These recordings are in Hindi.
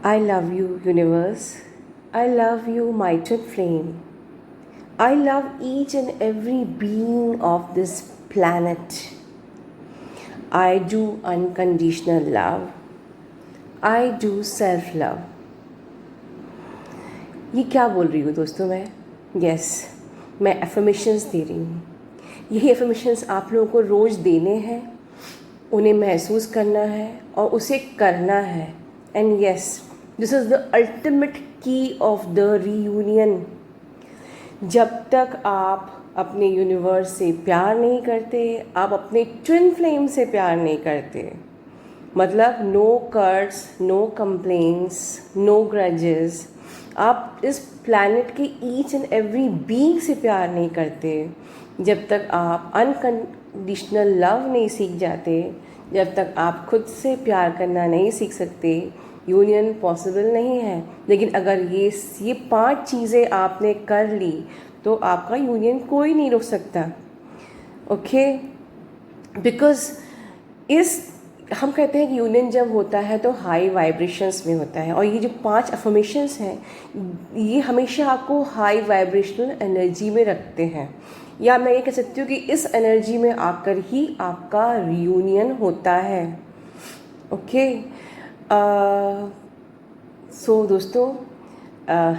I love you, universe. I love you, my twin flame. I love each and every being of this planet. I do unconditional love. I do self love. ये क्या बोल रही हूँ दोस्तों मैं? यस, मैं एफर्मेशंस दे रही हूँ. यही एफर्मेशंस आप लोगों को रोज़ देने हैं, उन्हें महसूस करना है और उसे करना है. And yes, this is the ultimate की ऑफ द रीयूनियन. जब तक आप अपने यूनिवर्स से प्यार नहीं करते, आप अपने ट्विन फ्लेम से प्यार नहीं करते, मतलब no curds, no complaints, no grudges, आप इस प्लैनेट के ईच एंड एवरी बीइंग से प्यार नहीं करते, जब तक आप अनकंडीशनल लव नहीं सीख जाते, जब तक आप खुद से प्यार करना नहीं सीख सकते, यूनियन पॉसिबल नहीं है. लेकिन अगर ये 5 चीज़ें आपने कर ली तो आपका यूनियन कोई नहीं रोक सकता. ओके, बिकॉज हम कहते हैं कि यूनियन जब होता है तो हाई वाइब्रेशंस में होता है. और ये जो 5 अफर्मेशंस हैं ये हमेशा आपको हाई वाइब्रेशनल एनर्जी में रखते हैं, या मैं ये कह सकती हूँ कि इस एनर्जी में आकर ही आपका रियूनियन होता है. ओके, सो दोस्तों,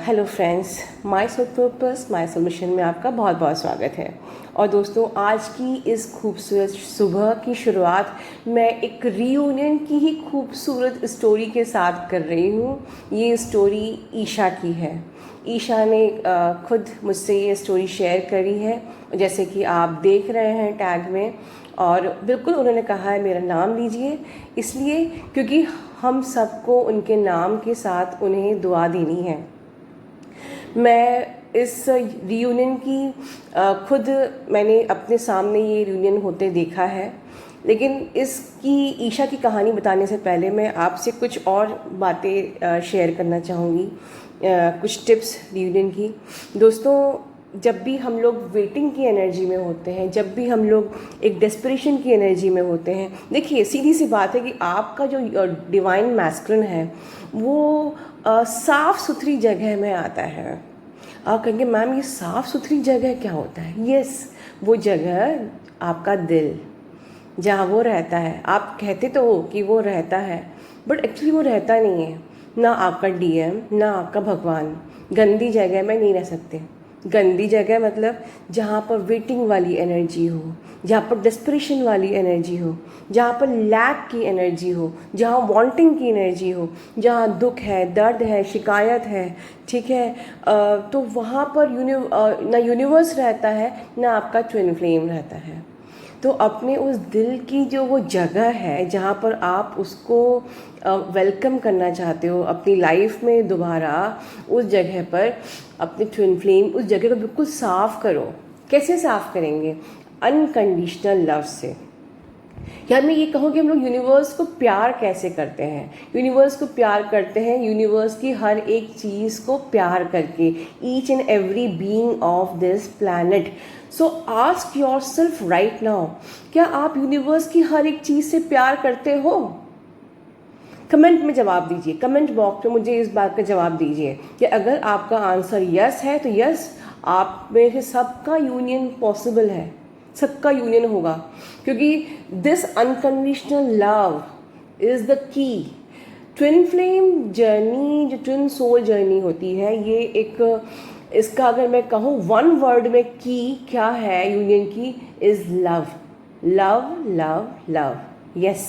hello friends, my soul purpose, my soul mission में आपका बहुत बहुत स्वागत है. और दोस्तों, आज की इस खूबसूरत सुबह की शुरुआत मैं एक रीयूनियन की ही खूबसूरत स्टोरी के साथ कर रही हूँ. ये स्टोरी ईशा की है. ईशा ने खुद मुझसे ये स्टोरी शेयर करी है, जैसे कि आप देख रहे हैं टैग में. और बिल्कुल उन्होंने कहा है मेरा नाम लीजिए, इसलिए क्योंकि हम सबको उनके नाम के साथ उन्हें दुआ देनी है. मैं इस रियूनियन की खुद मैंने अपने सामने ये रियूनियन होते देखा है, लेकिन इसकी ईशा की कहानी बताने से पहले मैं आपसे कुछ और बातें शेयर करना चाहूँगी, कुछ टिप्स रियूनियन की. दोस्तों, जब भी हम लोग वेटिंग की एनर्जी में होते हैं, जब भी हम लोग एक डेस्परेशन की एनर्जी में होते हैं, देखिए सीधी सी बात है कि आपका जो डिवाइन मैस्कुलिन है वो साफ़ सुथरी जगह में आता है. आप कहेंगे मैम ये साफ़ सुथरी जगह क्या होता है? यस, वो जगह आपका दिल, जहाँ वो रहता है. आप कहते तो हो कि वो रहता है, बट एक्चुअली वो रहता नहीं है. ना आपका डीएम, ना आपका भगवान गंदी जगह में नहीं रह सकते. गंदी जगह मतलब जहाँ पर वेटिंग वाली एनर्जी हो, जहाँ पर डेस्परेशन वाली एनर्जी हो, जहाँ पर लैक की एनर्जी हो, जहाँ वांटिंग की एनर्जी हो, जहाँ दुख है, दर्द है, शिकायत है, ठीक है, तो वहाँ पर ना यूनिवर्स रहता है, ना आपका ट्विन फ्लेम रहता है. तो अपने उस दिल की जो वो जगह है जहाँ पर आप उसको वेलकम करना चाहते हो अपनी लाइफ में दोबारा, उस जगह पर अपने ट्विन फ्लेम, उस जगह को बिल्कुल साफ़ करो. कैसे साफ़ करेंगे? अनकंडीशनल लव से. या मैं ये कहूँ कि हम लोग यूनिवर्स को प्यार कैसे करते हैं? यूनिवर्स को प्यार करते हैं यूनिवर्स की हर एक चीज़ को प्यार करके, each and every being of this planet. So ask your self right now, क्या आप यूनिवर्स की हर एक चीज़ से प्यार करते हो? कमेंट में जवाब दीजिए, कमेंट बॉक्स में मुझे इस बात का जवाब दीजिए कि अगर आपका आंसर यस है तो यस, आप में से सबका यूनियन पॉसिबल है, सबका यूनियन होगा. क्योंकि this unconditional love is the key. Twin flame journey, जो ट्विन सोल जर्नी होती है, ये एक, इसका अगर मैं कहूँ वन वर्ड में की क्या है यूनियन की, is love. Love love love, yes.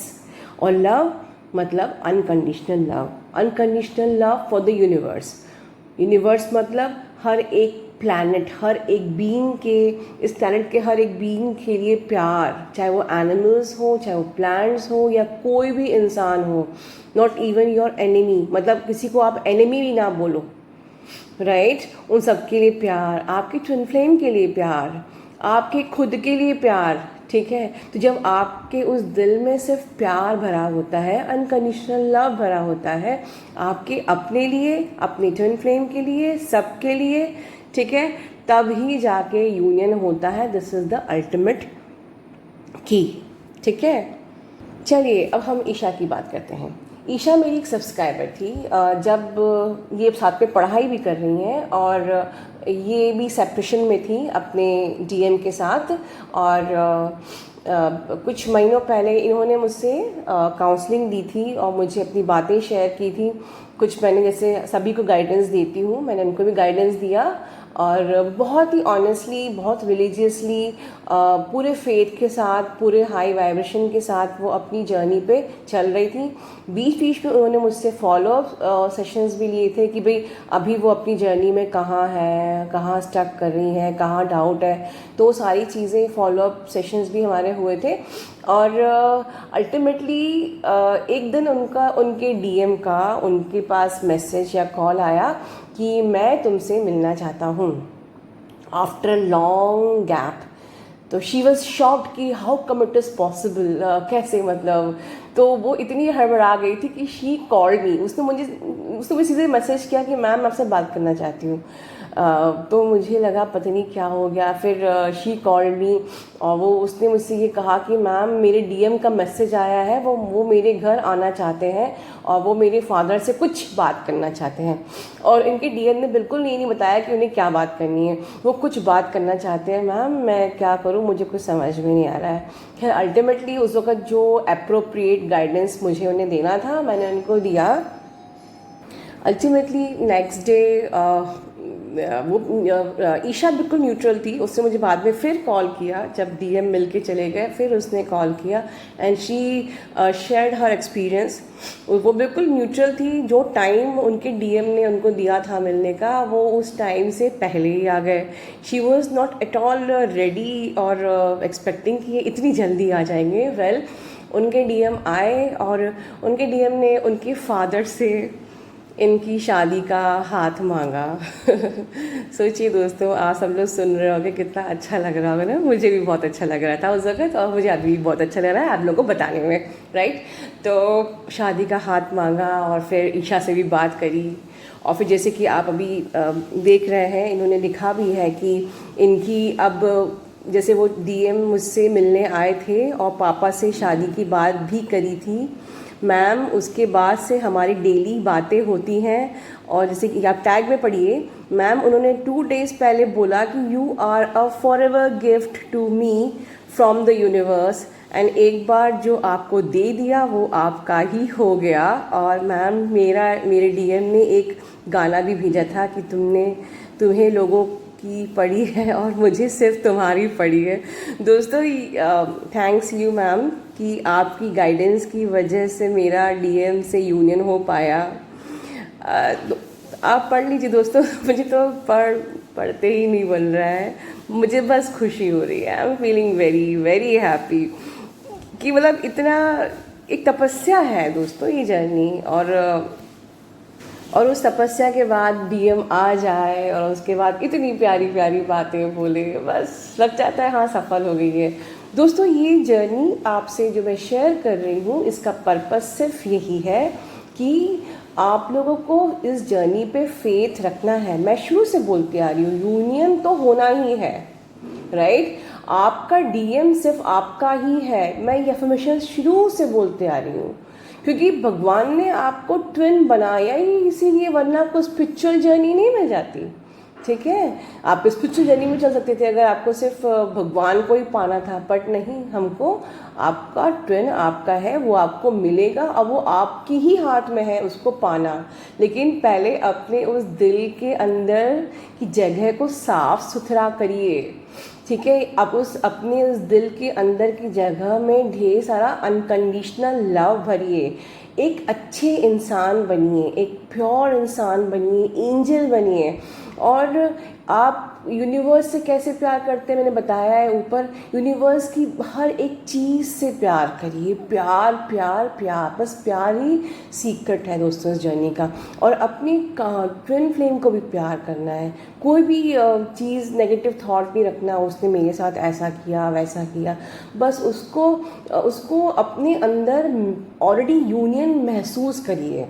और लव मतलब unconditional love. Unconditional love for the universe. Universe मतलब हर एक प्लैनेट, हर एक बीइंग के, इस प्लैनेट के हर एक बीइंग के लिए प्यार, चाहे वो एनिमल्स हो, चाहे वो प्लांट्स हो, या कोई भी इंसान हो. नॉट इवन योर एनिमी, मतलब किसी को आप एनिमी भी ना बोलो, राइट. उन सब के लिए प्यार, आपके ट्विन फ्लेम के लिए प्यार, आपके खुद के लिए प्यार, ठीक है. तो जब आपके उस दिल में सिर्फ प्यार भरा होता है, अनकंडीशनल लव भरा होता है, आपके अपने लिए, अपने ट्विन फ्लेम के लिए, सबके लिए, ठीक है, तब ही जाके यूनियन होता है. दिस इज़ द अल्टीमेट की, ठीक है. चलिए अब हम ईशा की बात करते हैं. ईशा मेरी एक सब्सक्राइबर थी। जब ये साथ में पढ़ाई भी कर रही हैं और ये भी सेपरेशन में थी अपने डीएम के साथ। और कुछ महीनों पहले इन्होंने मुझसे काउंसलिंग दी थी और मुझे अपनी बातें शेयर की थी। कुछ मैंने जैसे सभी को गाइडेंस देती हूँ, मैंने उनको भी गाइडेंस दिया और बहुत ही ऑनेस्टली, बहुत रिलीजियसली, पूरे फेथ के साथ, पूरे हाई वाइब्रेशन के साथ वो अपनी जर्नी पे चल रही थी। बीच बीच में उन्होंने मुझसे फॉलो अप सेशंस भी लिए थे कि भाई अभी वो अपनी जर्नी में कहाँ है, कहाँ स्टक कर रही हैं, कहाँ डाउट है। तो सारी चीज़ें फॉलो अप सेशंस भी हमारे हुए थे। और अल्टीमेटली एक दिन उनके डीएम का उनके पास मैसेज या कॉल आया कि मैं तुमसे मिलना चाहता हूँ आफ्टर अ लॉन्ग गैप। तो शी वॉज शॉक्ड कि how come it is possible, कैसे, मतलब। तो वो इतनी हड़बड़ा गई थी कि शी कॉल्ड मी। उसने मुझे सीधे मैसेज किया कि मैम आपसे बात करना चाहती हूँ। तो मुझे लगा पता नहीं क्या हो गया। फिर शी कॉल्ड मी और उसने मुझसे ये कहा कि मैम मेरे डीएम का मैसेज आया है, वो मेरे घर आना चाहते हैं और वो मेरे फादर से कुछ बात करना चाहते हैं। और इनके डीएम ने बिल्कुल नहीं बताया कि उन्हें क्या बात करनी है, वो कुछ बात करना चाहते हैं। मैम मैं क्या करूँ, मुझे कुछ समझ में नहीं आ रहा है। खैर अल्टीमेटली उस वक्त जो अप्रोप्रिएट गाइडेंस मुझे उन्हें देना था मैंने उनको दिया। अल्टीमेटली नेक्स्ट डे वो ईशा बिल्कुल न्यूट्रल थी। उसने मुझे बाद में फिर कॉल किया जब डीएम मिल के चले गए, फिर उसने कॉल किया and she shared her experience. वो बिल्कुल न्यूट्रल थी। जो टाइम उनके डीएम ने उनको दिया था मिलने का, वो उस टाइम से पहले ही आ गए। She was not at all ready और एक्सपेक्टिंग कि ये इतनी जल्दी आ जाएंगे। वेल उनके डीएम आए और उनके डीएम ने उनके फादर से इनकी शादी का हाथ मांगा। सोचिए दोस्तों, आप सब लोग सुन रहे होंगे, कितना अच्छा लग रहा होगा ना। मुझे भी बहुत अच्छा लग रहा था उस वक्त और मुझे अभी भी बहुत अच्छा लग रहा है आप लोगों को बताने में, राइट। तो शादी का हाथ मांगा और फिर ईशा से भी बात करी। और फिर जैसे कि आप अभी देख रहे हैं, इन्होंने लिखा भी है कि इनकी अब जैसे वो डीएम मुझसे मिलने आए थे और पापा से शादी की बात भी करी थी मैम, उसके बाद से हमारी डेली बातें होती हैं। और जैसे कि आप टैग में पढ़िए, मैम उन्होंने 2 डेज़ पहले बोला कि you are a forever gift to me from the universe and एक बार जो आपको दे दिया वो आपका ही हो गया। और मैम मेरे डीएम ने एक गाना भी भेजा था कि तुम्हें लोगों की पड़ी है और मुझे सिर्फ तुम्हारी पड़ी है। दोस्तों थैंक्स यू मैम कि आपकी गाइडेंस की वजह से मेरा डीएम से यूनियन हो पाया। आप पढ़ लीजिए दोस्तों। मुझे तो पढ़ते ही नहीं बन रहा है, मुझे बस खुशी हो रही है। I am feeling very very happy कि मतलब इतना एक तपस्या है दोस्तों ये जर्नी। और उस तपस्या के बाद डीएम आ जाए और उसके बाद इतनी प्यारी प्यारी बातें बोले, बस लग जाता है हाँ सफल हो गई है। दोस्तों ये जर्नी आपसे जो मैं शेयर कर रही हूँ, इसका पर्पस सिर्फ यही है कि आप लोगों को इस जर्नी पे फेथ रखना है। मैं शुरू से बोलती आ रही हूँ, यूनियन तो होना ही है, राइट। आपका डीएम सिर्फ आपका ही है। मैं ये अफर्मेशन शुरू से बोलते आ रही हूँ क्योंकि भगवान ने आपको ट्विन बनाया ही इसीलिए, वरना आपको स्पिरिचुअल जर्नी नहीं मिल जाती, ठीक है। आप स्पिरिचुअल जर्नी में चल सकते थे अगर आपको सिर्फ भगवान को ही पाना था, बट नहीं, हमको आपका ट्विन आपका है, वो आपको मिलेगा और वो आपकी ही हाथ में है उसको पाना। लेकिन पहले अपने उस दिल के अंदर की जगह को साफ सुथरा करिए, ठीक है। अब अपने उस दिल के अंदर की जगह में ढेर सारा अनकंडीशनल लव भरिए। एक अच्छे इंसान बनिए, एक प्योर इंसान बनिए, एंजल बनिए। और आप यूनिवर्स से कैसे प्यार करते हैं मैंने बताया है ऊपर। यूनिवर्स की हर एक चीज़ से प्यार करिए, प्यार प्यार प्यार, बस प्यार ही सीक्रेट है दोस्तों इस जर्नी का। और अपनी ट्विन फ्लेम को भी प्यार करना है। कोई भी चीज़ नेगेटिव थॉट नहीं रखना, उसने मेरे साथ ऐसा किया वैसा किया, बस उसको अपने अंदर ऑलरेडी यूनियन महसूस करिए।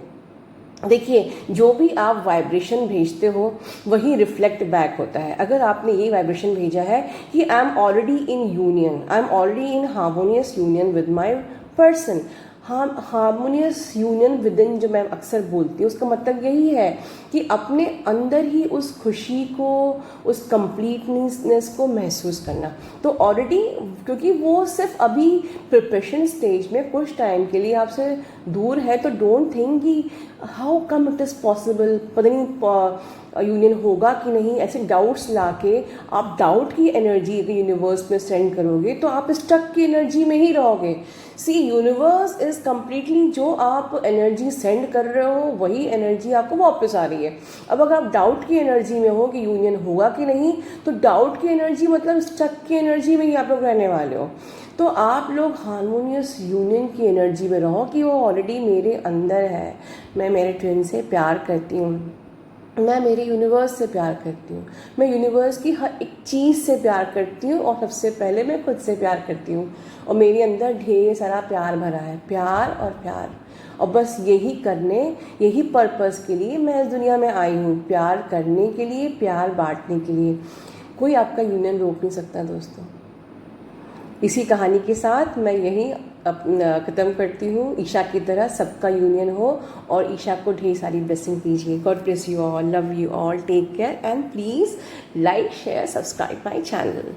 देखिए, जो भी आप वाइब्रेशन भेजते हो वही रिफ्लेक्ट बैक होता है। अगर आपने ये वाइब्रेशन भेजा है कि I am already in union, I am already in harmonious union with my person, harmonious union with in जो मैं अक्सर बोलती हूँ, उसका मतलब यही है कि अपने अंदर ही उस खुशी को, उस कंप्लीटनेस को महसूस करना। तो ऑलरेडी, क्योंकि वो सिर्फ अभी प्रिपरेशन स्टेज में कुछ टाइम के लिए आपसे दूर है, तो डोंट थिंक कि how come it is possible, पता नहीं यूनियन होगा कि नहीं, ऐसे डाउट्स लाके आप डाउट की एनर्जी अगर यूनिवर्स में सेंड करोगे तो आप स्टक की एनर्जी में ही रहोगे। सी, यूनिवर्स इज़ कम्प्लीटली, जो आप एनर्जी सेंड कर रहे हो वही एनर्जी आपको वापस आ रही है। अब अगर आप डाउट की एनर्जी में हो कि यूनियन होगा कि नहीं, तो डाउट की एनर्जी मतलब स्टक की एनर्जी में ही आप लोग रहने वाले हो। तो आप लोग हार्मोनियस यूनियन की एनर्जी में रहो कि वो ऑलरेडी मेरे अंदर है। मैं मेरे ट्विन से प्यार करती हूँ, मैं मेरे यूनिवर्स से प्यार करती हूँ, मैं यूनिवर्स की हर एक चीज़ से प्यार करती हूँ, और सबसे पहले मैं खुद से प्यार करती हूँ। और मेरे अंदर ढेर सारा प्यार भरा है, प्यार और प्यार। और बस यही करने, यही पर्पस के लिए मैं इस दुनिया में आई हूँ, प्यार करने के लिए, प्यार बांटने के लिए। कोई आपका यूनियन रोक नहीं सकता दोस्तों। इसी कहानी के साथ मैं यहीं ख़त्म करती हूँ। ईशा की तरह सबका यूनियन हो, और ईशा को ढेर सारी ब्लेसिंग दीजिए। God bless you all, love you all, take care, and please like, share, subscribe my channel.